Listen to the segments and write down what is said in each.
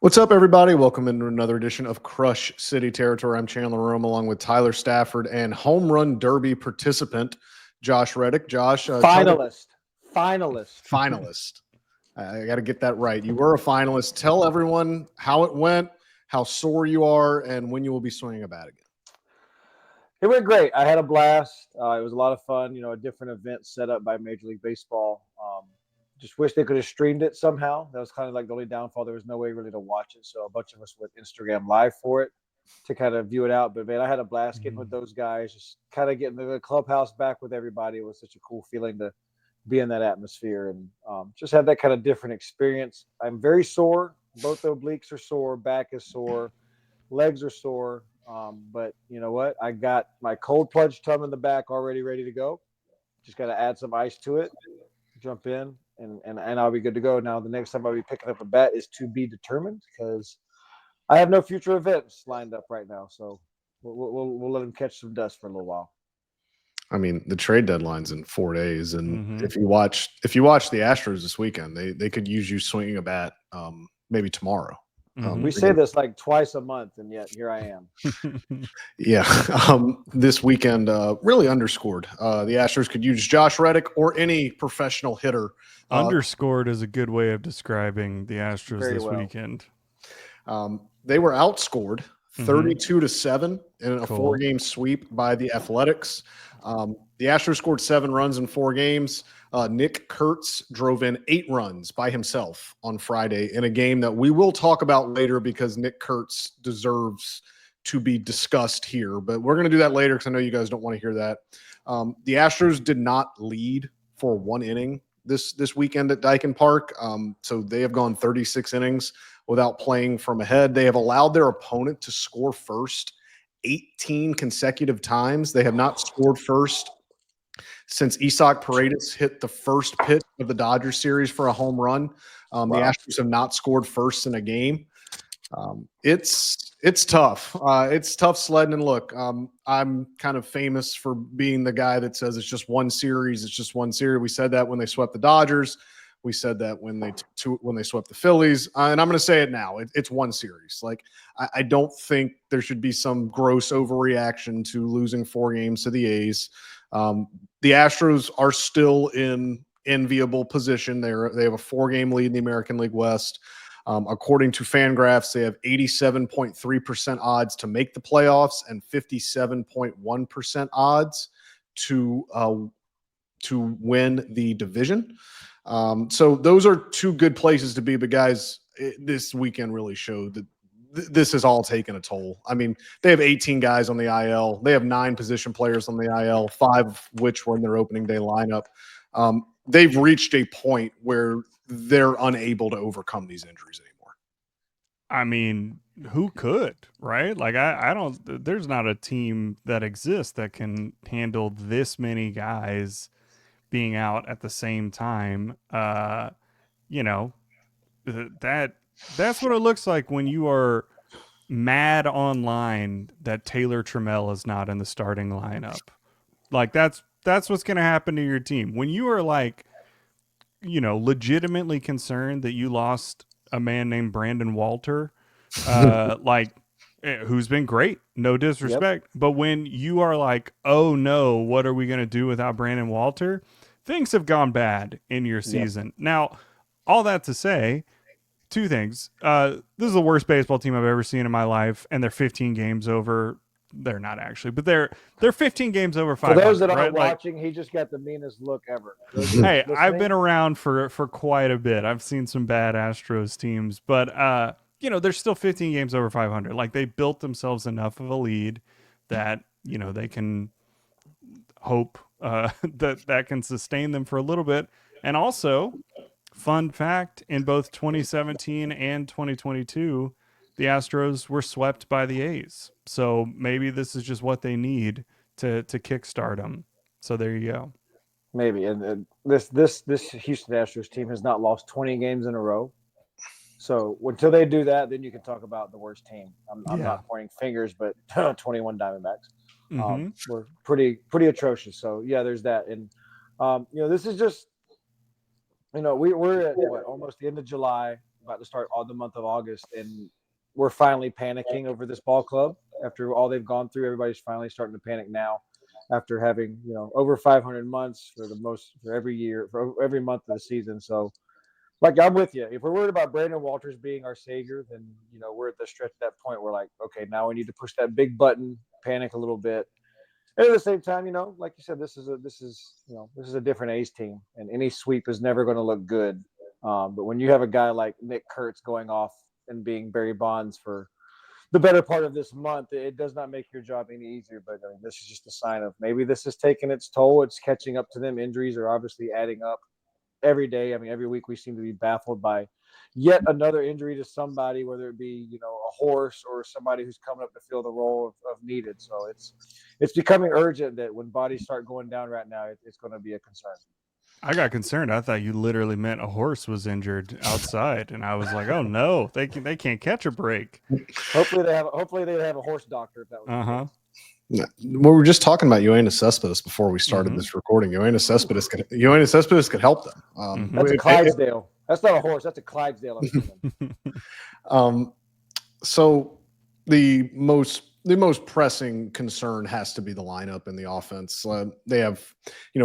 What's up, everybody? Welcome into another edition of Crush City Territory. I'm Chandler Rome, along with Tyler Stafford and Home Run Derby participant Josh Reddick. Josh, finalist. Finalist. I got to get that right. You were a finalist. Tell everyone how it went, how sore you are, and when you will be swinging a bat again. It went great. I had a blast. It was a lot of fun. A different event set up by Major League Baseball. Just wish they could have streamed it somehow. That was kind of like the only downfall. There was no way really to watch it. So a bunch of us went Instagram Live for it to kind of view it out. But, man, I had a blast getting with those guys, just kind of getting the clubhouse back with everybody. It was such a cool feeling to be in that atmosphere and just have that kind of different experience. I'm very sore. Both obliques are sore. Back is sore. Legs are sore. But you know what? I got my cold plunge tub in the back already ready to go. Just got to add some ice to it, jump in, and I'll be good to go. Now, the next time I'll be picking up a bat is to be determined because I have no future events lined up right now. So we'll let them catch some dust for a little while. I mean, the trade deadline's in 4 days, and if you watch the Astros this weekend, they could use you swinging a bat maybe tomorrow. We say this like twice a month, and yet here I am. Yeah, this weekend really underscored. The Astros could use Josh Reddick or any professional hitter. Underscored is a good way of describing the Astros weekend. They were outscored 32-7 in a 4-game sweep by the Athletics. The Astros scored 7 runs in 4 games. Nick Kurtz drove in 8 runs by himself on Friday in a game that we will talk about later because Nick Kurtz deserves to be discussed here. But we're going to do that later because I know you guys don't want to hear that. The Astros did not lead for 1 inning this weekend at Dyken Park. So they have gone 36 innings without playing from ahead. They have allowed their opponent to score first 18 consecutive times. They have not scored first since Isaac Paredes hit the first pitch of the Dodgers series for a home run. The Astros have not scored first in a game. It's tough. It's tough sledding. And look, I'm kind of famous for being the guy that says it's just one series. It's just one series. We said that when they swept the Dodgers. We said that when they swept the Phillies, and I'm going to say it now. It's one series. Like I don't think there should be some gross overreaction to losing 4 games to the A's. The Astros are still in enviable position. They have a 4-game lead in the American League West. According to Fangraphs, they have 87.3% odds to make the playoffs and 57.1% odds to win the division. So those are 2 good places to be. But guys, this weekend really showed that this has all taken a toll. I mean, they have 18 guys on the IL. They have 9 position players on the IL, 5 of which were in their opening day lineup. They've reached a point where they're unable to overcome these injuries anymore. I mean, who could, right? Like, I don't – there's not a team that exists that can handle this many guys being out at the same time. That's what it looks like when you are mad online that Taylor Trammell is not in the starting lineup. Like that's what's going to happen to your team. When you are like, legitimately concerned that you lost a man named Brandon Walter, who's been great, no disrespect. But when you are like, oh no, what are we going to do without Brandon Walter? Things have gone bad in your season. Now, all that to say, 2 things. This is the worst baseball team I've ever seen in my life, and they're 15 games over. They're not actually, but they're 15 games over 500. For those that aren't watching, he just got the meanest look ever. Hey, I've been around for quite a bit. I've seen some bad Astros teams, but they're still 15 games over 500. Like, they built themselves enough of a lead that they can hope that can sustain them for a little bit. And also, fun fact, in both 2017 and 2022, the Astros were swept by the A's. So maybe this is just what they need to kickstart them. So there you go. Maybe. And this Houston Astros team has not lost 20 games in a row. So until they do that, then you can talk about the worst team. I'm not pointing fingers, but 21 Diamondbacks. We're pretty atrocious. So yeah, there's that. And this is just, we're at almost the end of July. about to start all the month of August, and we're finally panicking over this ball club after all they've gone through. Everybody's finally starting to panic now after having, over 500 months for every year, for every month of the season. So, like, I'm with you. If we're worried about Brandon Walters being our savior, then, we're at the stretch at that point. We're like, okay, now we need to push that big button, panic a little bit. And at the same time, like you said, this is a different A's team, and any sweep is never going to look good. But when you have a guy like Nick Kurtz going off and being Barry Bonds for the better part of this month, it does not make your job any easier. But I mean, this is just a sign of maybe this is taking its toll. It's catching up to them. Injuries are obviously adding up every day. I mean, every week we seem to be baffled by yet another injury to somebody, whether it be, a horse or somebody who's coming up to fill the role of needed. So it's becoming urgent that when bodies start going down right now, it's going to be a concern. I got concerned. I thought you literally meant a horse was injured outside, and I was like, "Oh no, they can't catch a break." Hopefully they have a horse doctor. If that was We were just talking about Yoenis Cespedes before we started this recording. Yoenis Cespedes could help them. That's a Clydesdale. That's not a horse. That's a Clydesdale. So the most pressing concern has to be the lineup and the offense. They have,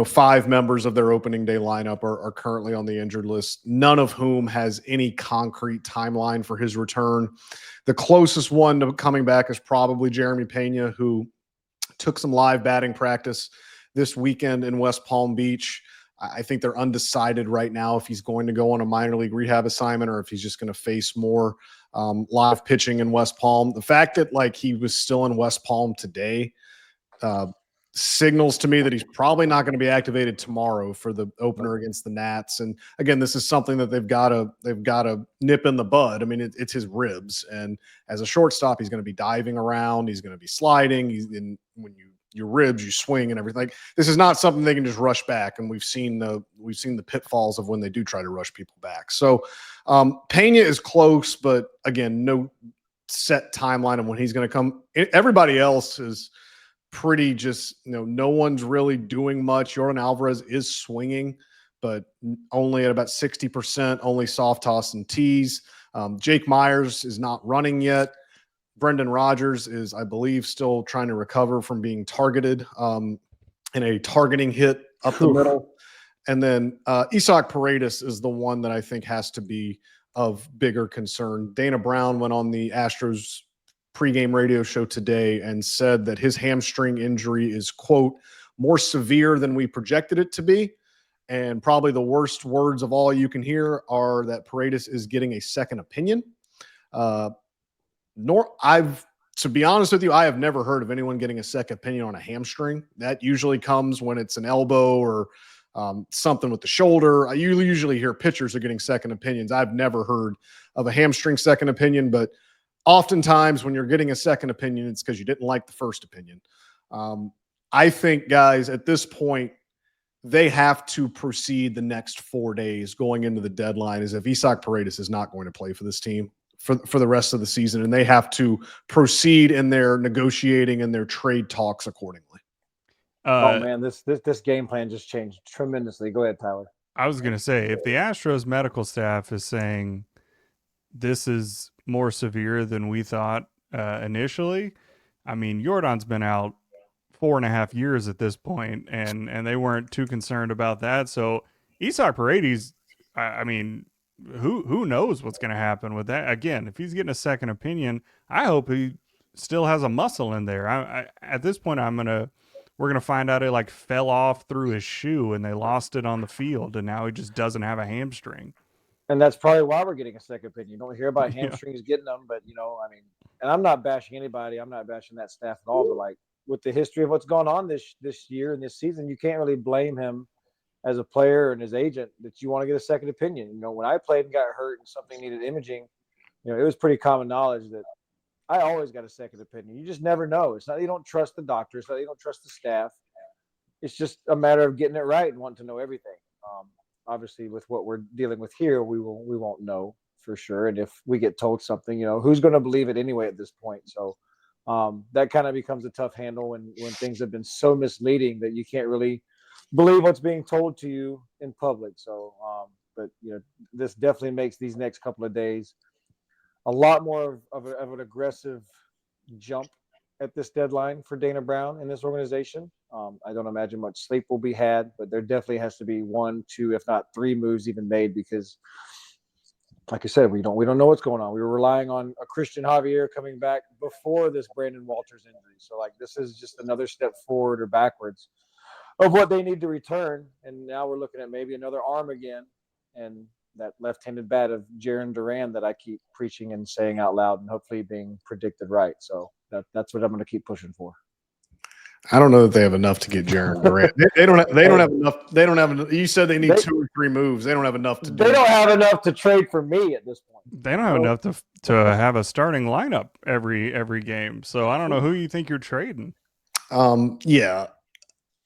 5 members of their opening day lineup are currently on the injured list, none of whom has any concrete timeline for his return. The closest one to coming back is probably Jeremy Pena, who took some live batting practice this weekend in West Palm Beach. I think they're undecided right now if he's going to go on a minor league rehab assignment or if he's just going to face more live pitching in West Palm. The fact that he was still in West Palm today signals to me that he's probably not going to be activated tomorrow for the opener against the Nats. And again, this is something that they've got to nip in the bud. I mean, it's his ribs, and as a shortstop, he's going to be diving around, he's going to be sliding. When your ribs, you swing and everything. This is not something they can just rush back, and we've seen the pitfalls of when they do try to rush people back. So Pena is close, but again, no set timeline of when he's going to come. Everybody else is pretty just, no one's really doing much. Jordan Alvarez is swinging, but only at about 60%, only soft toss and tees. Jake Myers is not running yet. Brendan Rodgers is, I believe, still trying to recover from being targeted in a targeting hit up the middle. And then Isaac Paredes is the one that I think has to be of bigger concern. Dana Brown went on the Astros pregame radio show today and said that his hamstring injury is, quote, more severe than we projected it to be. And probably the worst words of all you can hear are that Paredes is getting a second opinion. To be honest with you, I have never heard of anyone getting a second opinion on a hamstring. That usually comes when it's an elbow or something with the shoulder. I usually hear pitchers are getting second opinions. I've never heard of a hamstring second opinion, but oftentimes when you're getting a second opinion, it's because you didn't like the first opinion. I think, guys, at this point, they have to proceed the next 4 days going into the deadline as if Isaac Paredes is not going to play for this team for the rest of the season, and they have to proceed in their negotiating and their trade talks accordingly. Oh man, this game plan just changed tremendously. Go ahead, Tyler. I was going to say, if the Astros medical staff is saying this is more severe than we thought initially, I mean, Jordan's been out 4.5 years at this point, and they weren't too concerned about that. So Isaac Paredes, I mean, who knows what's going to happen with that? Again, if he's getting a second opinion, I hope he still has a muscle in there. At this point, we're gonna find out it fell off through his shoe and they lost it on the field, and now he just doesn't have a hamstring. And that's probably why we're getting a second opinion. You don't hear about hamstrings getting them, but I mean, and I'm not bashing anybody. I'm not bashing that staff at all. But with the history of what's gone on this year and this season, you can't really blame him as a player and his agent that you want to get a second opinion. When I played and got hurt and something needed imaging, it was pretty common knowledge that I always got a second opinion. You just never know. It's not you don't trust the doctor. It's not you don't trust the staff. It's just a matter of getting it right and wanting to know everything. Obviously, with what we're dealing with here, we won't know for sure. And if we get told something, who's going to believe it anyway at this point? So that kind of becomes a tough handle when things have been so misleading that you can't really believe what's being told to you in public. So But this definitely makes these next couple of days a lot more of an aggressive jump at this deadline for Dana Brown and this organization. I don't imagine much sleep will be had, but there definitely has to be 1, 2, if not 3 moves even made, because like I said, we don't know what's going on. We were relying on a Christian Javier coming back before this Brandon Walters injury. So like this is just another step forward or backwards of what they need to return. And now we're looking at maybe another arm again, and that left-handed bat of Jaron Duran that I keep preaching and saying out loud and hopefully being predicted right. So that's what I'm going to keep pushing for. I don't know that they have enough to get Jaron Durant. They don't have enough. They don't have enough. You said they need 2 or 3 moves. They don't have enough to do. They don't have enough to trade for me at this point. They don't have enough to have a starting lineup every game. So I don't know who you think you're trading. Yeah,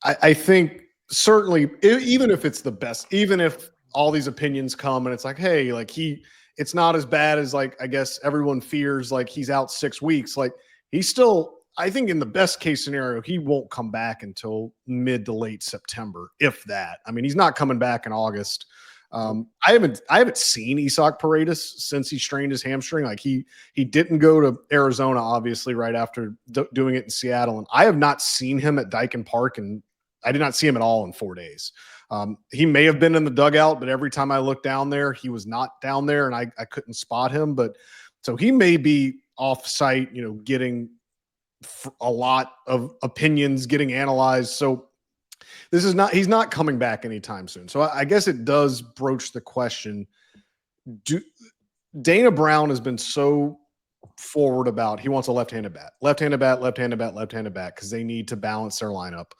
I think certainly, even if it's the best, even if all these opinions come and it's like, hey, like it's not as bad as like I guess everyone fears. Like he's out 6 weeks. Like he's still. I think in the best case scenario, he won't come back until mid to late September, if that. I mean, he's not coming back in August. I haven't seen Isaac Paredes since he strained his hamstring. Like he didn't go to Arizona, obviously, right after doing it in Seattle, and I have not seen him at Daikin Park, and I did not see him at all in 4 days. He may have been in the dugout, but every time I looked down there, he was not down there, and I couldn't spot him. But so he may be off site, getting a lot of opinions getting analyzed. So he's not coming back anytime soon. So I guess it does broach the question. Dana Brown has been so forward about, he wants a left-handed bat, because they need to balance their lineup.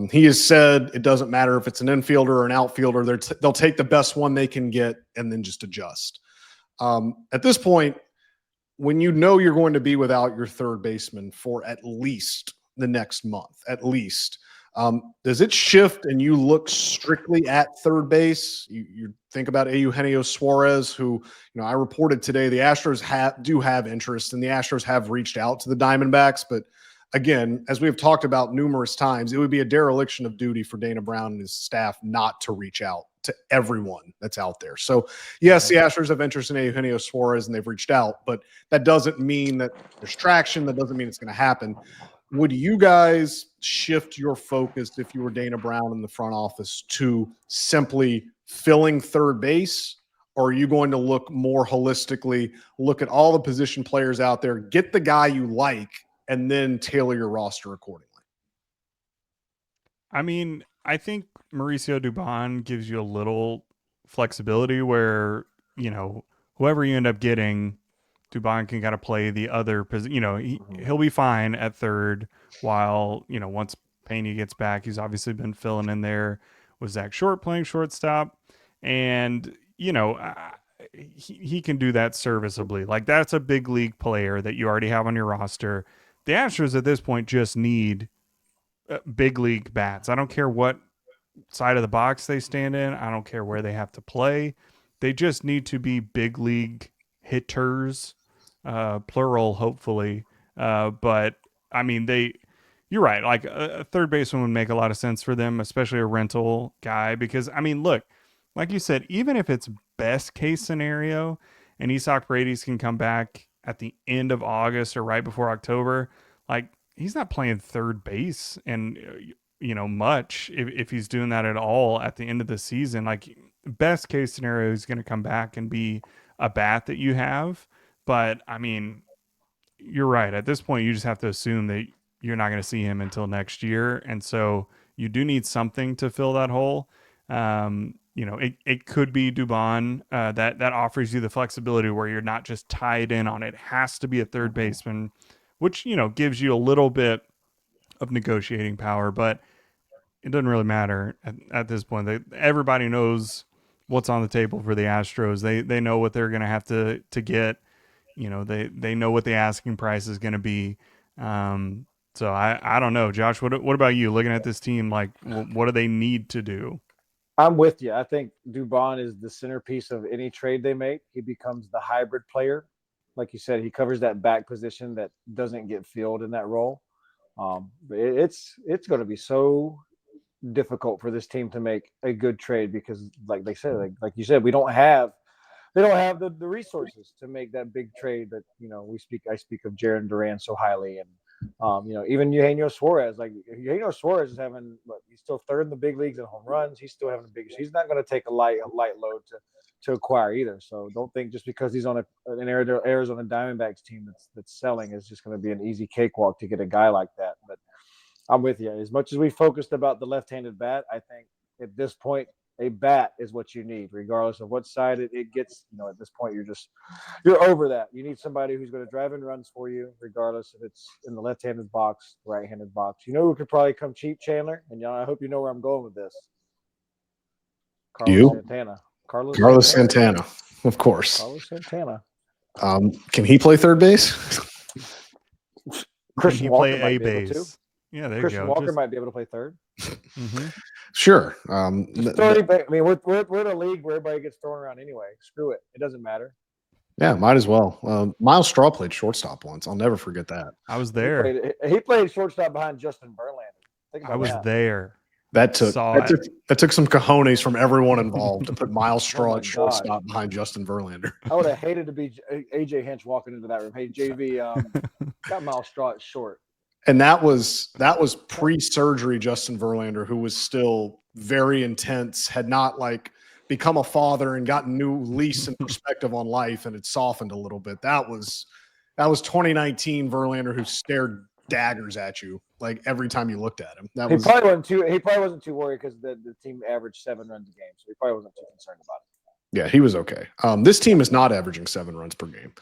He has said it doesn't matter if it's an infielder or an outfielder. They'll take the best one they can get and then just adjust. At this point, when you're going to be without your third baseman for at least the next month, at least, does it shift and you look strictly at third base? You think about Eugenio Suarez, who, I reported today the Astros do have interest, and the Astros have reached out to the Diamondbacks. But again, as we've talked about numerous times, it would be a dereliction of duty for Dana Brown and his staff not to reach out to everyone that's out there. So yes, the Astros have interest in Eugenio Suarez and they've reached out, but that doesn't mean that there's traction. That doesn't mean it's going to happen. Would you guys shift your focus, if you were Dana Brown in the front office, to simply filling third base? Or are you going to look more holistically, look at all the position players out there, get the guy you like, and then tailor your roster accordingly? I mean, I think Mauricio Dubon gives you a little flexibility where, whoever you end up getting, Dubon can kind of play the other position. He'll be fine at third while, once Pena gets back, he's obviously been filling in there with Zach Short playing shortstop. And, he can do that serviceably. Like, that's a big league player that you already have on your roster. The Astros at this point just need big league bats. I don't care what side of the box they stand in. I don't care where they have to play. They just need to be big league hitters, plural, hopefully. But I mean, you're right. Like a third baseman would make a lot of sense for them, especially a rental guy, because I mean, look, like you said, even if it's best case scenario and Isaac Paredes can come back at the end of August or right before October, like he's not playing third base and much if he's doing that at all at the end of the season. Like best case scenario, he's going to come back and be a bat that you have. But I mean, you're right. At this point, you just have to assume that you're not going to see him until next year. And so you do need something to fill that hole. It could be Dubon that offers you the flexibility where you're not just tied in on it. It has to be a third baseman, which, gives you a little bit of negotiating power, but it doesn't really matter at this point. Everybody knows what's on the table for the Astros. They know what they're going to have to get. They know what the asking price is going to be. So I don't know, Josh. What about you? Looking at this team, like what do they need to do? I'm with you. I think Dubon is the centerpiece of any trade they make. He becomes the hybrid player. Like you said, he covers that back position that doesn't get filled in that role. But it's going to be so difficult for this team to make a good trade because, like they said, like you said, they don't have the resources to make that big trade that I speak of Jaron Duran so highly, and even Eugenio Suarez. Like Eugenio Suarez is having, he's still third in the big leagues in home runs. He's still having he's not going to take a light load to acquire either. So don't think just because he's on an Arizona Diamondbacks team that's selling is just going to be an easy cakewalk to get a guy like that. But I'm with you. As much as we focused about the left-handed bat, I think at this point, a bat is what you need, regardless of what side it gets. At this point, you're over that. You need somebody who's going to drive in runs for you, regardless if it's in the left-handed box, right-handed box. You know who could probably come cheap, Chandler? And I hope you know where I'm going with this. Carlos Santana. Carlos Santana, of course. Carlos Santana. Can he play third base? Christian Walker play might A be able to. base. Yeah, there Christian you go. Walker might be able to play third. Mm-hmm. Sure. I mean, we're in a league where everybody gets thrown around anyway. Screw it. It doesn't matter. Yeah, might as well. Miles Straw played shortstop once. I'll never forget that. I was there. He played shortstop behind Justin Verlander. I was there. That took some cojones from everyone involved to put Miles Straw at shortstop behind Justin Verlander. I would have hated to be AJ Hinch walking into that room. Hey, JV, got Miles Straw at short. And that was pre-surgery Justin Verlander, who was still very intense, had not become a father and gotten new lease and perspective on life, and it softened a little bit. That was 2019 Verlander, who stared daggers at you every time you looked at him. He probably wasn't too worried because the team averaged 7 runs a game, so he probably wasn't too concerned about it. Yeah, he was okay. This team is not averaging 7 runs per game.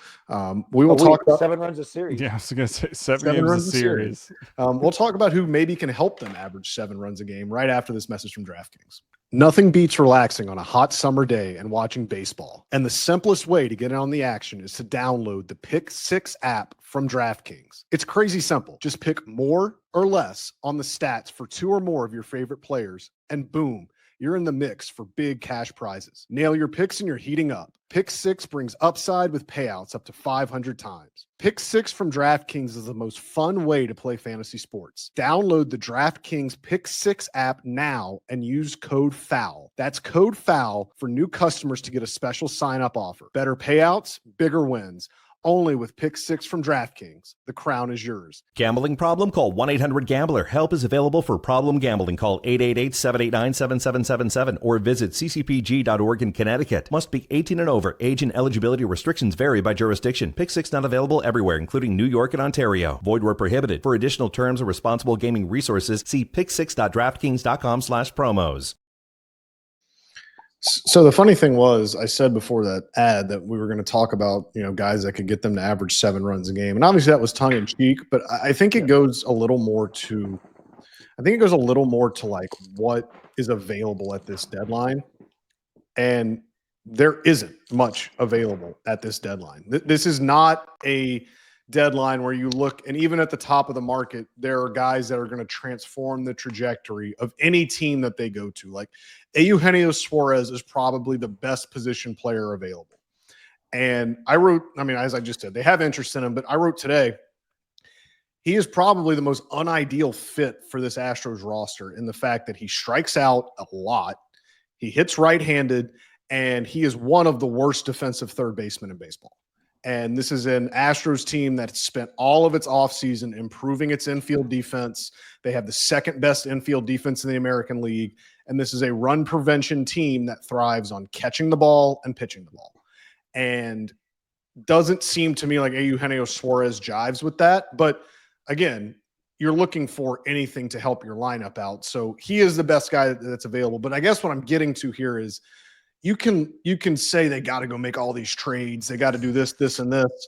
We will talk about 7 runs a series. Yeah, I was going to say 7 games a series. We'll talk about who maybe can help them average 7 runs a game right after this message from DraftKings. Nothing beats relaxing on a hot summer day and watching baseball. And the simplest way to get in on the action is to download the Pick 6 app from DraftKings. It's crazy simple. Just pick more or less on the stats for 2 or more of your favorite players, and boom, you're in the mix for big cash prizes. Nail your picks and you're heating up. Pick 6 brings upside with payouts up to 500 times. Pick 6 from DraftKings is the most fun way to play fantasy sports. Download the DraftKings Pick 6 app now and use code FOUL. That's code FOUL for new customers to get a special sign-up offer. Better payouts, bigger wins. Only with Pick 6 from DraftKings. The crown is yours. Gambling problem? Call 1-800-GAMBLER. Help is available for problem gambling. Call 888-789-7777 or visit ccpg.org in Connecticut. Must be 18 and over. Age and eligibility restrictions vary by jurisdiction. Pick 6 not available everywhere, including New York and Ontario. Void where prohibited. For additional terms and responsible gaming resources, see pick6.draftkings.com/promos. So the funny thing was, I said before that ad that we were going to talk about, guys that could get them to average 7 runs a game. And obviously that was tongue in cheek, but I think it goes a little more to what is available at this deadline. And there isn't much available at this deadline. This is not a deadline where you look, and even at the top of the market, there are guys that are going to transform the trajectory of any team that they go to. Like Eugenio Suarez is probably the best position player available. And as I just said, they have interest in him, but I wrote today, he is probably the most unideal fit for this Astros roster in the fact that he strikes out a lot, he hits right-handed, and he is one of the worst defensive third basemen in baseball. And this is an Astros team that spent all of its offseason improving its infield defense. They have the second best infield defense in the American League. And this is a run prevention team that thrives on catching the ball and pitching the ball. And doesn't seem to me like Eugenio Suarez jives with that. But again, you're looking for anything to help your lineup out. So he is the best guy that's available. But I guess what I'm getting to here is, you can say they got to go make all these trades. They got to do this, this, and this.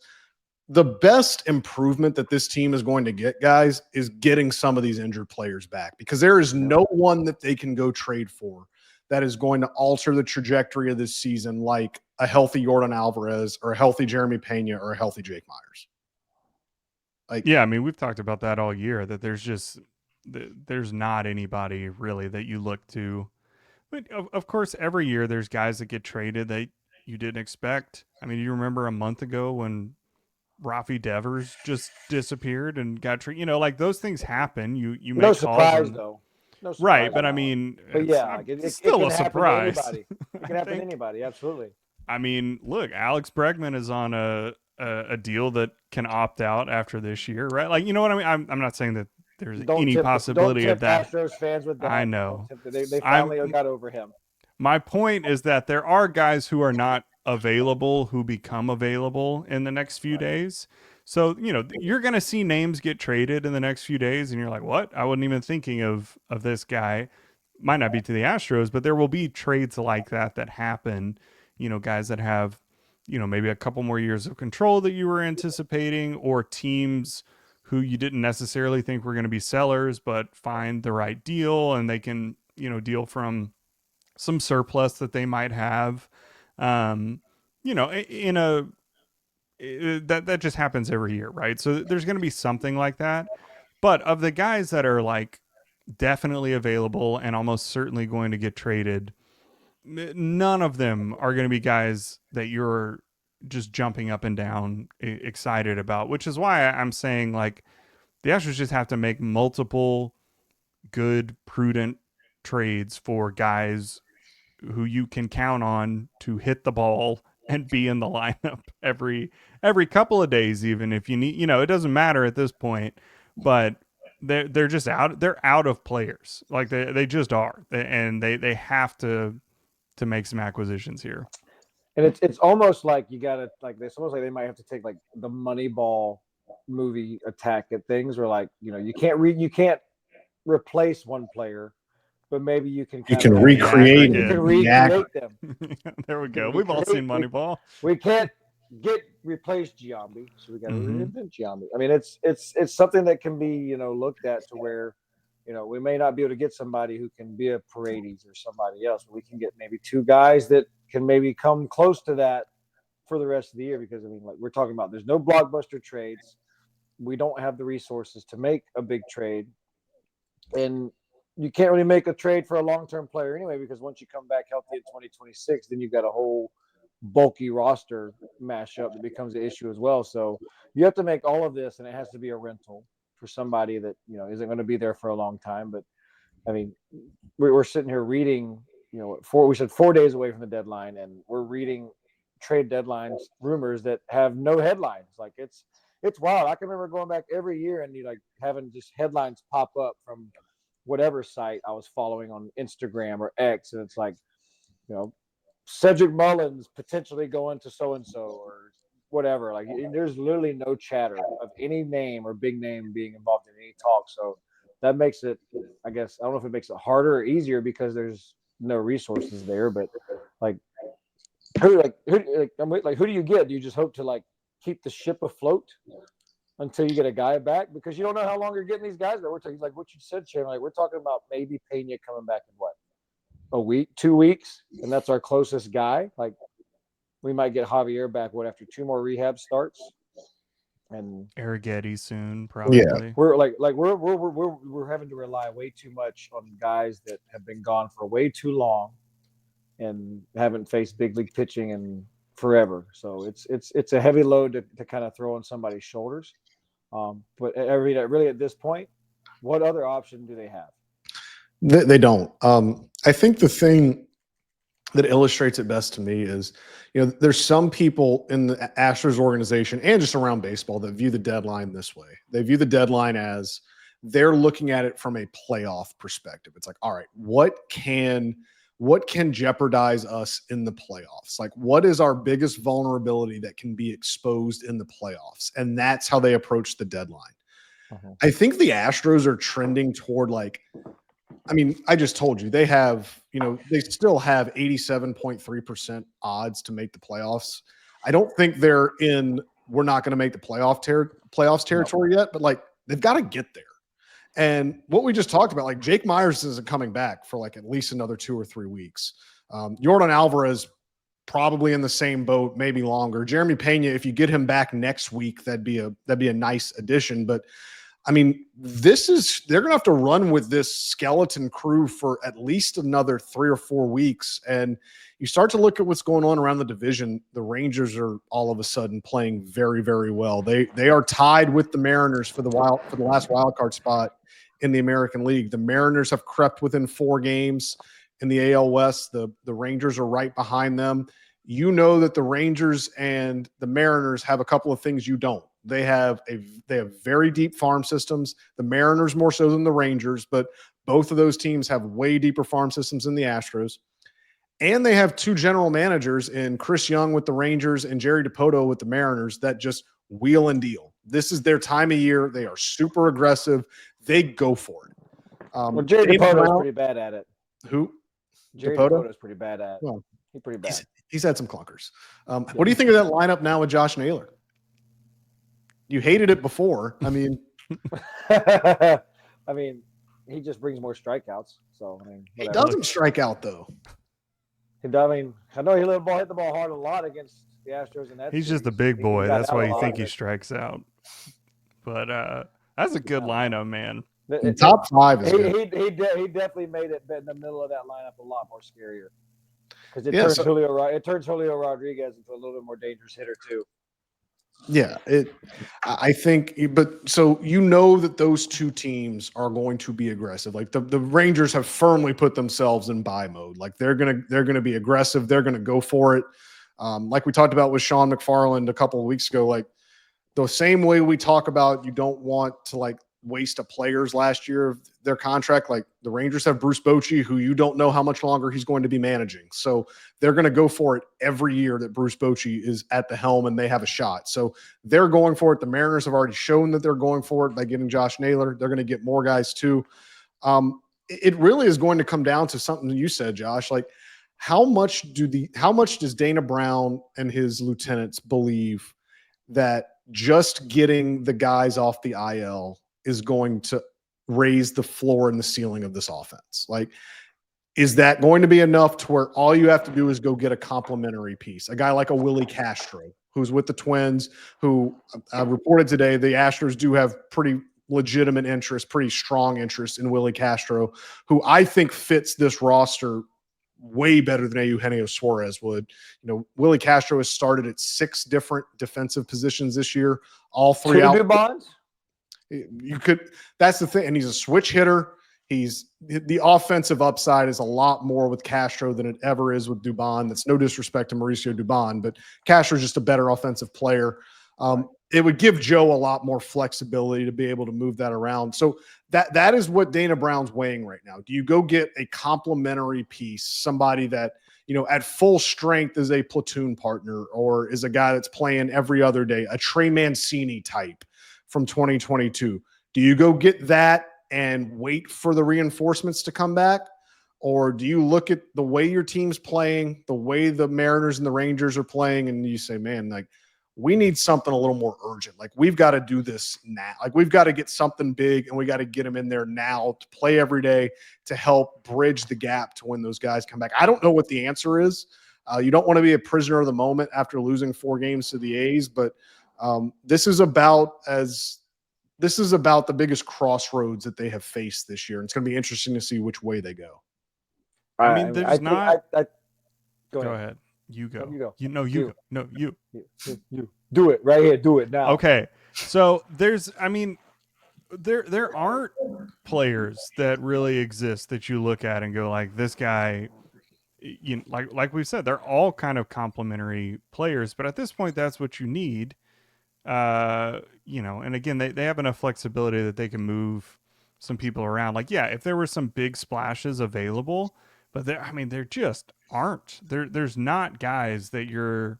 The best improvement that this team is going to get, guys, is getting some of these injured players back, because there is no one that they can go trade for that is going to alter the trajectory of this season like a healthy Yordan Alvarez or a healthy Jeremy Pena or a healthy Jake Myers. We've talked about that all year, that there's not anybody really that you look to. But of course, every year there's guys that get traded that you didn't expect. You remember a month ago when Rafi Devers just disappeared and got traded. Those things happen. You make no surprise though. No surprise Right, but at I all. mean, But yeah, like, it's it still can a happen to surprise. anybody. It can happen to anybody. Absolutely. I mean, look, Alex Bregman is on a deal that can opt out after this year, right? Like, you know what I mean? I'm not saying that there's any Don't possibility of tempt that. Astros fans with that. I know. They finally got over him. My point is that there are guys who are not available who become available in the next few days. So, you know, you're going to see names get traded in the next few days and you're like, "What? I wasn't even thinking of this guy." Might not be to the Astros, but there will be trades like that happen, you know, guys that have, you know, maybe a couple more years of control that you were anticipating, or teams who you didn't necessarily think were going to be sellers but find the right deal and they can, you know, deal from some surplus that they might have, you know, that just happens every year, right? So there's going to be something like that. But of the guys that are like definitely available and almost certainly going to get traded, none of them are going to be guys that you're just jumping up and down excited about, which is why I'm saying like the Astros just have to make multiple good, prudent trades for guys who you can count on to hit the ball and be in the lineup every couple of days, even if you need, you know, it doesn't matter at this point, but they're just they're out of players. Like they just are. And they have to make some acquisitions here. And it's almost like you gotta like it's almost like they might have to take like the Moneyball movie attack at things where, like, you know, you can't replace one player, but maybe you can recreate them. There we go. We've all seen Moneyball. We can't replace Giambi, so we got to reinvent Giambi. I mean, it's something that can be, you know, looked at to where, you know, we may not be able to get somebody who can be a Paredes or somebody else, but we can get maybe two guys that can maybe come close to that for the rest of the year. Because I mean, like we're talking about, there's no blockbuster trades. We don't have the resources to make a big trade, and you can't really make a trade for a long-term player anyway, because once you come back healthy in 2026, then you've got a whole bulky roster mashup that becomes an issue as well. So you have to make all of this, and it has to be a rental for somebody that, you know, isn't going to be there for a long time. But I mean, we're sitting here reading, you know, we said 4 days away from the deadline, and we're reading trade deadlines rumors that have no headlines. Like it's wild. I can remember going back every year and you like having just headlines pop up from whatever site I was following on Instagram or X, and it's like, you know, Cedric Mullins potentially going to so-and-so or whatever. Like there's literally no chatter of any name or big name being involved in any talk. So that makes it, I guess, I don't know if it makes it harder or easier because there's no resources there, but like who do you get? Do you just hope to like keep the ship afloat until you get a guy back? Because you don't know how long you're getting these guys. But we're talking, like what you said, Chairman, like we're talking about maybe Pena coming back in what, a week, 2 weeks, and that's our closest guy. Like we might get Javier back after 2 more rehab starts, and Arrighetti soon, probably. Yeah. We're having to rely way too much on guys that have been gone for way too long and haven't faced big league pitching in forever. So it's a heavy load to kind of throw on somebody's shoulders. But really at this point, what other option do they have? They don't. I think the thing that illustrates it best to me is, you know, there's some people in the Astros organization and just around baseball that view the deadline this way. They view the deadline as they're looking at it from a playoff perspective. It's like, all right, what can jeopardize us in the playoffs? Like, what is our biggest vulnerability that can be exposed in the playoffs? And that's how they approach the deadline. Uh-huh. I think the Astros are trending toward like, I mean, I just told you they have, you know, they still have 87.3% odds to make the playoffs. I don't think they're in, we're not going to make the playoffs territory yet, but like they've got to get there. And what we just talked about, like Jake Myers isn't coming back for like at least another 2 or 3 weeks. Yordan Alvarez probably in the same boat, maybe longer. Jeremy Pena, if you get him back next week, that'd be a nice addition. But I mean, they're going to have to run with this skeleton crew for at least another 3 or 4 weeks. And you start to look at what's going on around the division. The Rangers are all of a sudden playing very, very well. They are tied with the Mariners for the last wild card spot in the American League. The Mariners have crept within 4 games in the AL West. The Rangers are right behind them. You know that the Rangers and the Mariners have a couple of things you don't. They have very deep farm systems. The Mariners more so than the Rangers, but both of those teams have way deeper farm systems than the Astros. And they have 2 general managers in Chris Young with the Rangers and Jerry Dipoto with the Mariners that just wheel and deal. This is their time of year. They are super aggressive. They go for it. Well, Jerry Dipoto is pretty bad at it. Who? Jerry Dipoto is pretty bad at it. Well, he's pretty bad. He's had some clunkers. What do you think of that lineup now with Josh Naylor? You hated it before. I mean, he just brings more strikeouts. So he doesn't strike out though. I know he hit the ball hard a lot against the Astros, and he's just a big boy. That's why you think he strikes out. But that's a good lineup, man. The top 5 is good. He definitely made it in the middle of that lineup a lot more scarier because it turns Julio Rodriguez into a little bit more dangerous hitter too. Yeah, I think, but so you know that those 2 teams are going to be aggressive. Like the Rangers have firmly put themselves in buy mode. Like they're gonna be aggressive. They're gonna go for it. Like we talked about with Sean McFarland a couple of weeks ago. Like the same way we talk about you don't want to like waste a player's last year of their contract. Like the Rangers have Bruce Bochy, who you don't know how much longer he's going to be managing. So they're going to go for it every year that Bruce Bochy is at the helm and they have a shot. So they're going for it. The Mariners have already shown that they're going for it by getting Josh Naylor. They're going to get more guys too. It really is going to come down to something you said, Josh, like how much does Dana Brown and his lieutenants believe that just getting the guys off the IL is going to raise the floor and the ceiling of this offense? Like, is that going to be enough to where all you have to do is go get a complimentary piece? A guy like a Willie Castro, who's with the Twins, who I reported today, the Astros do have pretty legitimate interest, pretty strong interest in Willie Castro, who I think fits this roster way better than Eugenio Suarez would. You know, Willie Castro has started at 6 different defensive positions this year, all 3 out. Bonds? You could, that's the thing. And he's a switch hitter. The offensive upside is a lot more with Castro than it ever is with Dubon. That's no disrespect to Mauricio Dubon, but Castro's just a better offensive player. It would give Joe a lot more flexibility to be able to move that around. So that is what Dana Brown's weighing right now. Do you go get a complementary piece, somebody that, you know, at full strength is a platoon partner or is a guy that's playing every other day, a Trey Mancini type from 2022? Do you go get that and wait for the reinforcements to come back? Or do you look at the way your team's playing, the way the Mariners and the Rangers are playing, and you say, man, like, we need something a little more urgent. Like, we've got to do this now. Like, we've got to get something big, and we got to get them in there now to play every day to help bridge the gap to when those guys come back. I don't know what the answer is. You don't want to be a prisoner of the moment after losing 4 games to the A's, but this is about the biggest crossroads that they have faced this year. And it's going to be interesting to see which way they go. I mean, there's not. Go ahead. You go. You go. You do it right here. Do it now. Okay. So there aren't players that really exist that you look at and go like, this guy, you know, like we said, they're all kind of complementary players, but at this point, that's what you need. You know, and again, they have enough flexibility that they can move some people around. Like, yeah, if there were some big splashes available, but there just aren't. There's not guys that you're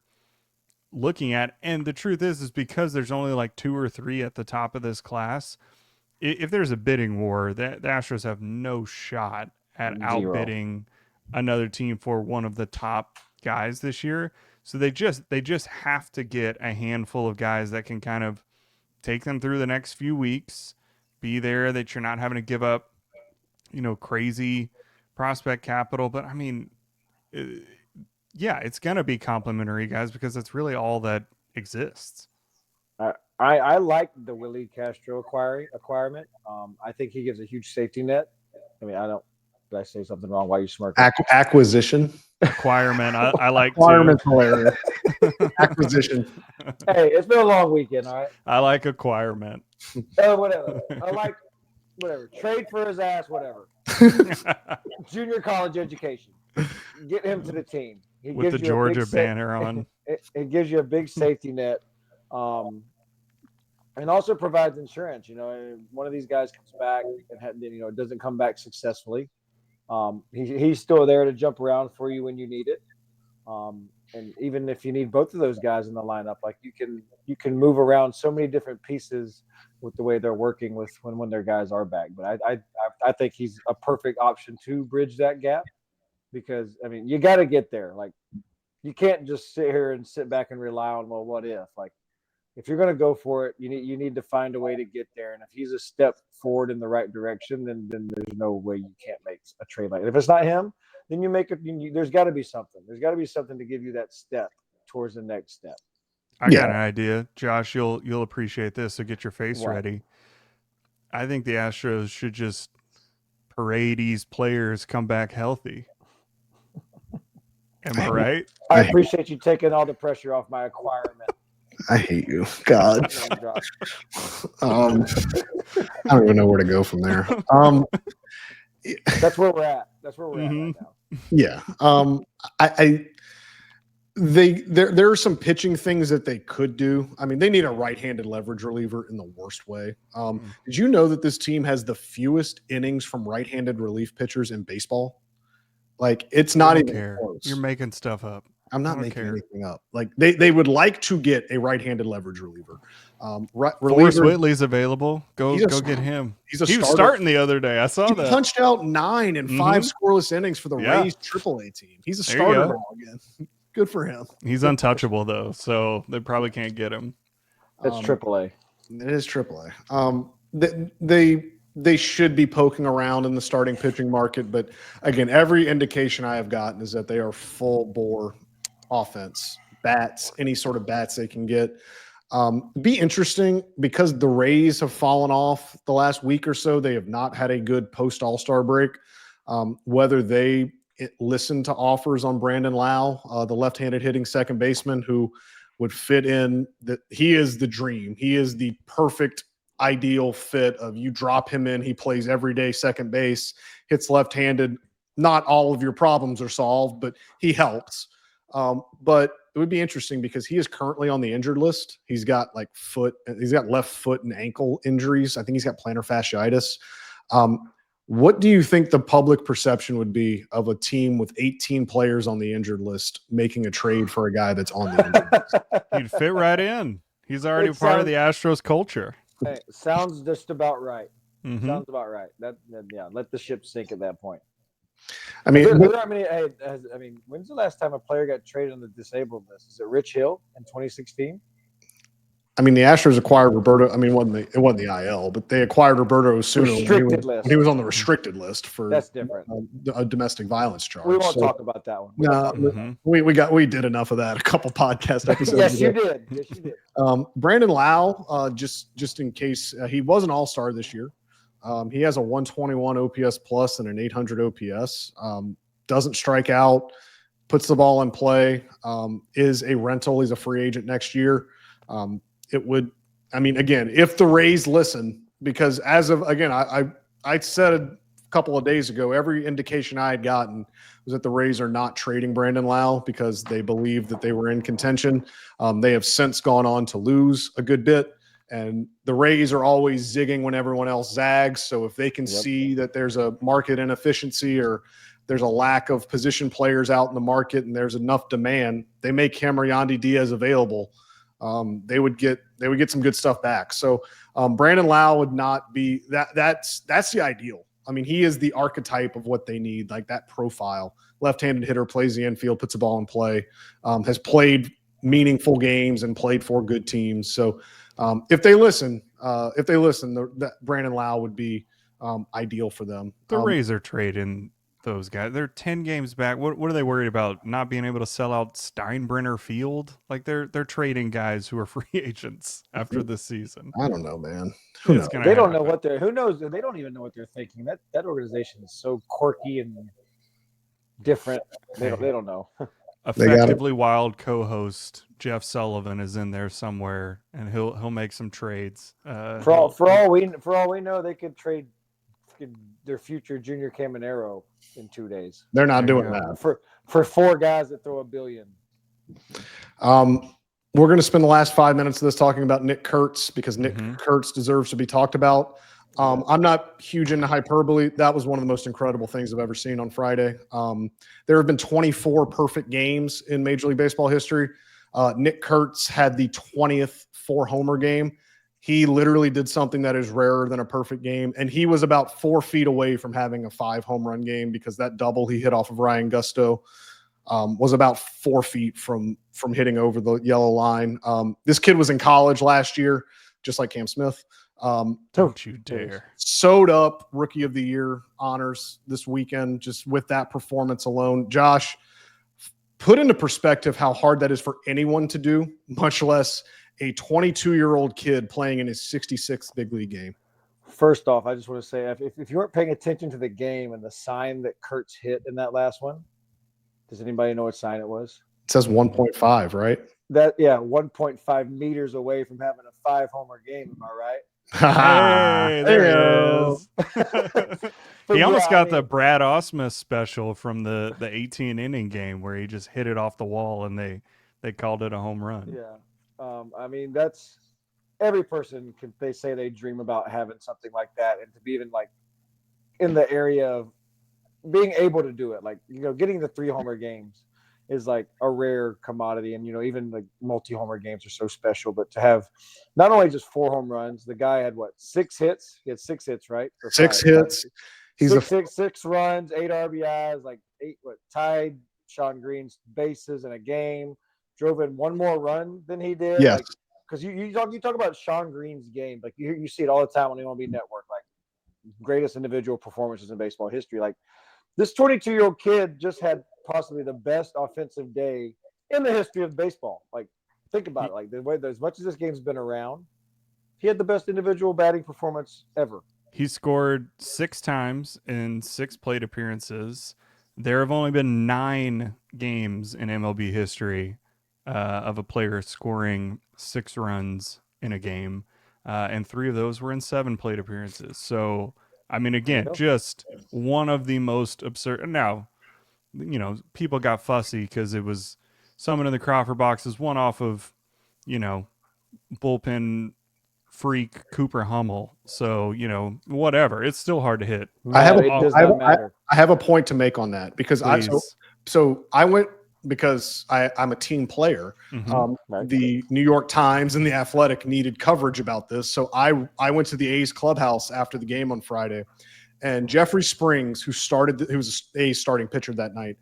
looking at. And the truth is because there's only like 2 or 3 at the top of this class. If there's a bidding war, the Astros have no shot at outbidding another team for one of the top guys this year. So they just have to get a handful of guys that can kind of take them through the next few weeks, be there, that you're not having to give up, you know, crazy prospect capital. But I mean, yeah, it's going to be complimentary guys because that's really all that exists. I like the Willie Castro acquirement. I think he gives a huge safety net. I mean, did I say something wrong? Why are you smirking? Acquisition. Acquirement. I like Acquirement's hilarious. Acquisition. Hey, it's been a long weekend, all right? I like acquirement. Whatever. whatever. Trade for his ass, whatever. Junior college education. Get him to the team. He With the gives you a big Georgia banner on. It gives you a big safety net, and also provides insurance. You know, one of these guys comes back and doesn't come back successfully. He's still there to jump around for you when you need it. And even if you need both of those guys in the lineup, like you can move around so many different pieces with the way they're working with when their guys are back. But I think he's a perfect option to bridge that gap, because I mean you got to get there. Like you can't just sit back and rely on, well, what if? Like if you're going to go for it, you need to find a way to get there. And if he's a step forward in the right direction, then there's no way you can't make a trade like that. If it's not him, then you make it. There's got to be something. There's got to be something to give you that step towards the next step. I got an idea, Josh. You'll appreciate this. So get your face ready. I think the Astros should just parade these players come back healthy. Am I right? I appreciate you taking all the pressure off my acquirement. I hate you. God. I don't even know where to go from there. That's where we're at. That's where we're at right now. Yeah. There are some pitching things that they could do. I mean, they need a right-handed leverage reliever in the worst way. Did you know that this team has the fewest innings from right-handed relief pitchers in baseball? Like, it's not even close. You're making stuff up. I'm not making anything up. Like they would like to get a right-handed leverage reliever. Forrest Whitley's available. Go get him. He was starting the other day. I saw that. He punched out 9 in 5 scoreless innings for the Rays AAA team. He's a starter now again. Good for him. He's untouchable though, so they probably can't get him. That's AAA. It is AAA. They should be poking around in the starting pitching market, but again, every indication I have gotten is that they are full bore offense, bats, any sort of bats they can get. Be interesting because the Rays have fallen off the last week or so. They have not had a good post All-Star break. Whether they listen to offers on Brandon Laauo, the left-handed hitting second baseman who would fit in. That he is the dream. He is the perfect ideal fit of you drop him in. He plays every day second base, hits left-handed. Not all of your problems are solved, but he helps. But it would be interesting because he is currently on the injured list. He's got left foot and ankle injuries. I think he's got plantar fasciitis. What do you think the public perception would be of a team with 18 players on the injured list making a trade for a guy that's on the injured list? He'd fit right in. He's already part of the Astros culture. Hey, sounds just about right. Sounds about right. Let the ship sink at that point. I mean, when's the last time a player got traded on the disabled list? Is it Rich Hill in 2016? I mean, the Astros acquired Roberto. I mean, it wasn't the IL, but they acquired Roberto Osuna when he was on the restricted list for that's different. A domestic violence charge. We won't talk about that one. No, we did enough of that a couple podcast episodes. Yes, you did. Brandon Laauo, just in case he was an All-Star this year. He has a 121 OPS plus and an 800 OPS. Doesn't strike out, puts the ball in play. Is a rental. He's a free agent next year. If the Rays listen, because I said a couple of days ago, every indication I had gotten was that the Rays are not trading Brandon Laauo because they believe that they were in contention. They have since gone on to lose a good bit, and the Rays are always zigging when everyone else zags. So if they can see that there's a market inefficiency or there's a lack of position players out in the market and there's enough demand, they make Cameron Yandy Diaz available. They would get some good stuff back. So Brandon Laauo would not be that's the ideal. I mean, he is the archetype of what they need, like that profile. Left-handed hitter, plays the infield, puts the ball in play, has played meaningful games and played for good teams. So if they listen, that Brandon Laauo would be ideal for them. The Rays are trading those guys. They're 10 games back. What are they worried about? Not being able to sell out Steinbrenner Field? Like they're trading guys who are free agents after this season. I don't know, man. They don't know what they're. Who knows? They don't even know what they're thinking. That organization is so quirky and different. They don't know. Effectively Wild co-host Jeff Sullivan is in there somewhere, and he'll make some trades. For all we know, they could trade their future Junior Caminero in 2 days. They're not There you doing go. that. For 4 guys that throw $1 billion. We're going to spend the last 5 minutes of this talking about Nick Kurtz because Nick Mhm. Kurtz deserves to be talked about. I'm not huge into hyperbole. That was one of the most incredible things I've ever seen on Friday. There have been 24 perfect games in Major League Baseball history. Nick Kurtz had the 20th 4-homer game. He literally did something that is rarer than a perfect game, and he was about 4 feet away from having a 5-home run game because that double he hit off of Ryan Gusto was about 4 feet from hitting over the yellow line. This kid was in college last year, just like Cam Smith. Don't you dare. Sewed up Rookie of the Year honors this weekend just with that performance alone. Josh, put into perspective how hard that is for anyone to do, much less a 22-year-old kid playing in his 66th big league game. First off, I just want to say, if you weren't paying attention to the game and the sign that Kurtz hit in that last one, does anybody know what sign it was? It says 1.5, right? 1.5 meters away from having a 5-homer game. Am I right? Hey, there Heyo. he is. But He almost yeah, I got the mean, Brad Osmus special from the 18 inning game where he just hit it off the wall and they called it a home run. Yeah. I mean, that's every person they say they dream about having something like that, and to be even like in the area of being able to do it, like, getting the 3-homer games is like a rare commodity. And, even like multi-homer games are so special, but to have not only just 4 home runs, the guy had 6 hits? He had 6 hits, right? Or 6 5, hits. He's 6 runs, 8 RBIs, like 8, tied Sean Green's bases in a game, drove in 1 more run than he did. Yes. Like, because you talk about Sean Green's game, like you see it all the time on the MLB Network, like greatest individual performances in baseball history. Like, this 22-year-old kid just had possibly the best offensive day in the history of baseball. Like, think about it. Like, the way as much as this game's been around, he had the best individual batting performance ever. He scored 6 times in 6 plate appearances. There have only been 9 games in MLB history of a player scoring 6 runs in a game, and 3 of those were in 7 plate appearances. So, I mean, again, just one of the most absurd. Now, people got fussy because it was someone in the Crawford boxes, one off of, bullpen freak Cooper Hummel. So, whatever. It's still hard to hit. I have a point to make on that because Please. so I went because I'm a team player. Mhm. The New York Times and The Athletic needed coverage about this. So I went to the A's clubhouse after the game on Friday, and Jeffrey Springs, who was an A's starting pitcher that night,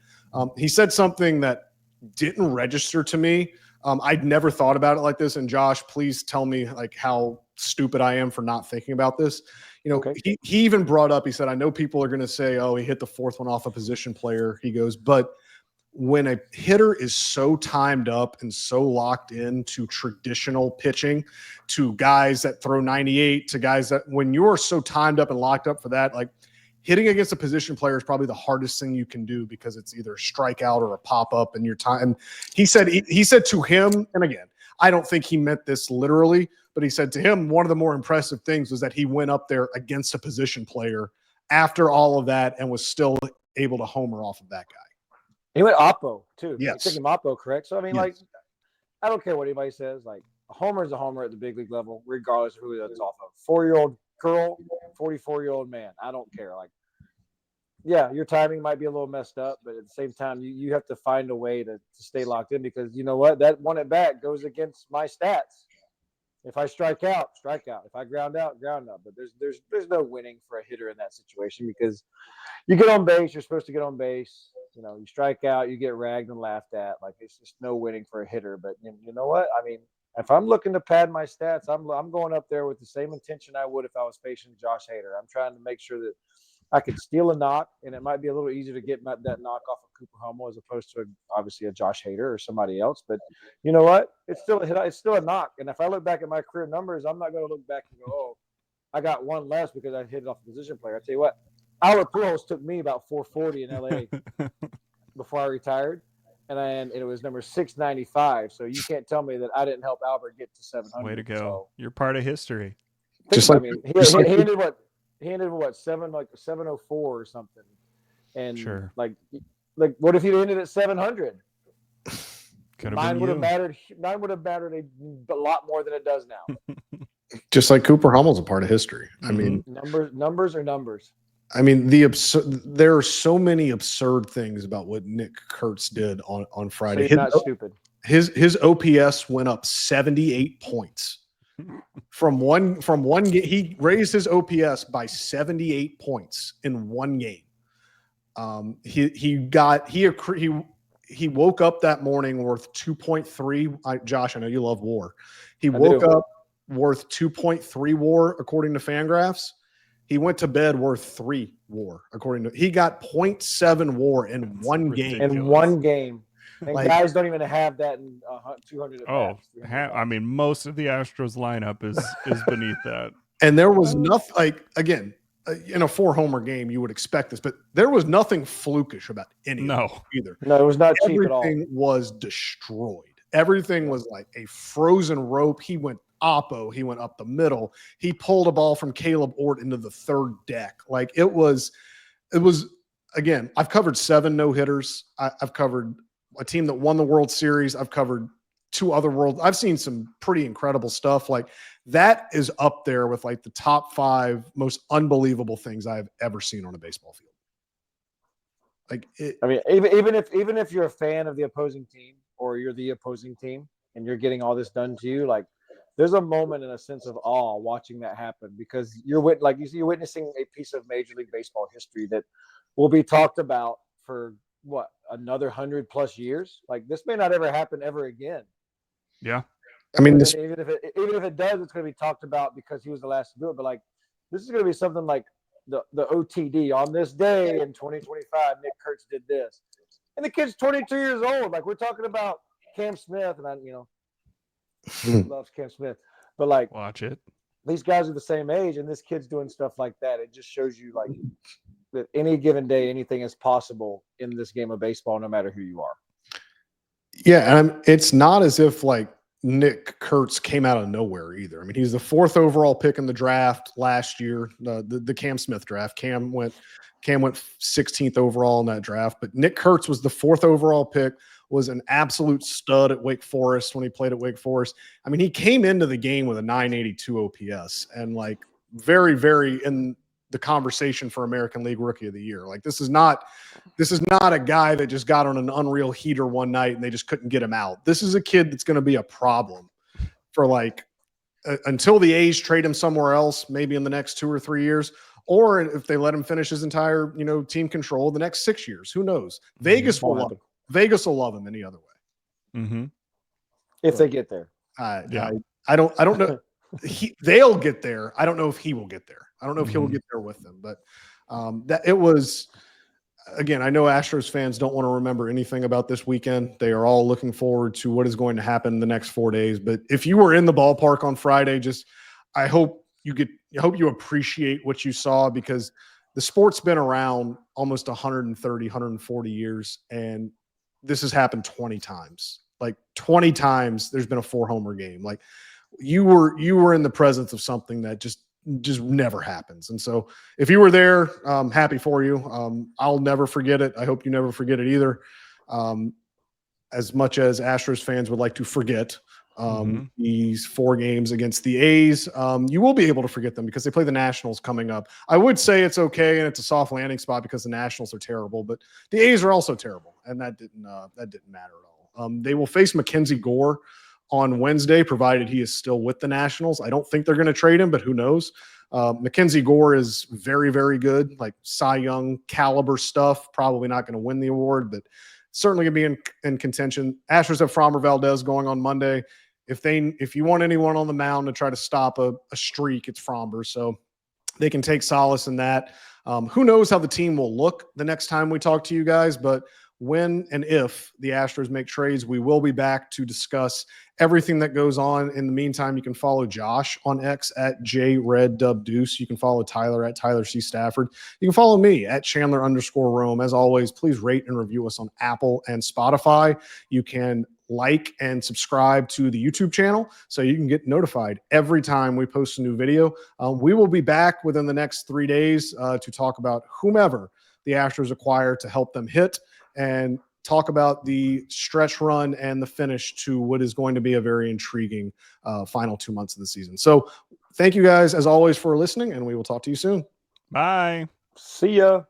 he said something that didn't register to me. I'd never thought about it like this. And Josh, please tell me like how stupid I am for not thinking about this. He even brought up, he said, I know people are going to say, oh, he hit the 4th one off a position player. He goes, but when a hitter is so timed up and so locked into traditional pitching, to guys that throw 98, to guys that when you're so timed up and locked up for that, like hitting against a position player is probably the hardest thing you can do because it's either a strikeout or a pop up in your time. And he said to him, and again, I don't think he meant this literally, but he said to him, one of the more impressive things was that he went up there against a position player after all of that and was still able to homer off of that guy. He went Oppo too. Yes. Took him Oppo, correct? So I mean, Yes. like, I don't care what anybody says. Like, a homer is a homer at the big league level, regardless of who that's off of. 4-year-old girl, 44-year-old man. I don't care. Like, yeah, your timing might be a little messed up, but at the same time, you have to find a way to stay locked in because you know what? That one at bat goes against my stats. If I strike out, strike out. If I ground out, ground out. But there's no winning for a hitter in that situation because you get on base, you're supposed to get on base. You strike out, you get ragged and laughed at. Like, it's just no winning for a hitter. But you know what? I mean, if I'm looking to pad my stats, I'm going up there with the same intention I would if I was facing Josh Hader. I'm trying to make sure that I could steal a knock, and it might be a little easier to get that knock off of Cooper Hummel as opposed to obviously a Josh Hader or somebody else. But you know what? It's still a knock. And if I look back at my career numbers, I'm not going to look back and go, oh, I got one less because I hit it off a position player. I tell you what, Albert Pujols took me about 440 in LA before I retired, and it was number 695. So you can't tell me that I didn't help Albert get to 700. Way to go. So, you're part of history. Just I like mean, he ended what? he ended what 704 or something, and Sure. like what if he ended at 700? Could have Mine been would have you. mattered. Mine would have mattered a lot more than it does now. Just like Cooper Hummel's a part of history. I mean, Numbers are numbers. I mean, there are so many absurd things about what Nick Kurtz did on So Friday. you're not stupid. His OPS went up 78 points from one game. He raised his OPS by 78 points in one game. He woke up that morning worth 2.3. Josh, I know you love WAR. He woke up worth 2.3 WAR according to Fangraphs. He went to bed worth 3 WAR he got 0.7 WAR in one game. In one game. And Like, guys don't even have that in 200 at bats, I mean, most of the Astros lineup is beneath that. And there was nothing, like, again, in a 4-homer game, you would expect this, but there was nothing flukish about any of it either. No, it was not cheap at all. Everything was destroyed. Everything was like a frozen rope. He went oppo. He went up the middle. He pulled a ball from Caleb Ort into the third deck. Like it was, again, I've covered 7 no-hitters. I've covered a team that won the World Series. I've covered 2 other I've seen some pretty incredible stuff. Like that is up there with like the top 5 most unbelievable things I've ever seen on a baseball field. Like I mean, even if you're a fan of the opposing team or you're the opposing team and you're getting all this done to you, like there's a moment and a sense of awe watching that happen because you're witnessing a piece of Major League Baseball history that will be talked about for another 100+ years. Like this may not ever happen ever again. Yeah. I mean, even if it does, it's going to be talked about because he was the last to do it. But like, this is going to be something like the OTD on this day in 2025. Nick Kurtz did this, and the kid's 22 years old. Like we're talking about Cam Smith, and he loves Cam Smith, but like, watch it. These guys are the same age, and this kid's doing stuff like that. It just shows you like that any given day, anything is possible in this game of baseball, no matter who you are. Yeah, and it's not as if like Nick Kurtz came out of nowhere either. I mean, he's the 4th overall pick in the draft last year, the Cam Smith draft. Cam went 16th overall in that draft, but Nick Kurtz was the 4th overall pick, was an absolute stud at Wake Forest when he played at Wake Forest. I mean, he came into the game with a 982 OPS and like very, very in the conversation for American League Rookie of the Year. Like this is not a guy that just got on an unreal heater one night and they just couldn't get him out. This is a kid that's going to be a problem for like until the A's trade him somewhere else, maybe in the next 2 or 3 years, or if they let him finish his entire, team control the next 6 years. Who knows? Vegas will love him. Vegas will love him any other way. Mm-hmm. If they get there. I don't know. They'll get there. I don't know if he will get there. I don't know if he'll get there with them, but that it was, again, I know Astros fans don't want to remember anything about this weekend. They are all looking forward to what is going to happen in the next 4 days. But if you were in the ballpark on Friday, I hope you appreciate what you saw, because the sport's been around almost 130, 140 years, and this has happened 20 times. Like 20 times there's been a 4-homer game. Like you were in the presence of something that just never happens. And so if you were there, I'm happy for you. I'll never forget it. I hope you never forget it either. As much as Astros fans would like to forget these 4 games against the A's, you will be able to forget them because they play the Nationals coming up. I would say it's okay and it's a soft landing spot because the Nationals are terrible, but the A's are also terrible, and that didn't matter at all. They will face Mackenzie Gore on Wednesday, provided he is still with the Nationals. I don't think they're going to trade him, but who knows? Mackenzie Gore is very, very good, like Cy Young caliber stuff. Probably not going to win the award, but certainly going to be in contention. Astros have Framber Valdez going on Monday. If you want anyone on the mound to try to stop a streak, it's Framber. So they can take solace in that. Who knows how the team will look the next time we talk to you guys, but when and if the Astros make trades, we will be back to discuss everything that goes on. In the meantime, you can follow Josh on X at JRedDubDeuce. You can follow Tyler at Tyler C. Stafford. You can follow me at Chandler_Rome. As always, please rate and review us on Apple and Spotify. You can like and subscribe to the YouTube channel so you can get notified every time we post a new video. We will be back within the next 3 days to talk about whomever the Astros acquire to help them hit, and talk about the stretch run and the finish to what is going to be a very intriguing final 2 months of the season. So thank you guys, as always, for listening, and we will talk to you soon. Bye. See ya.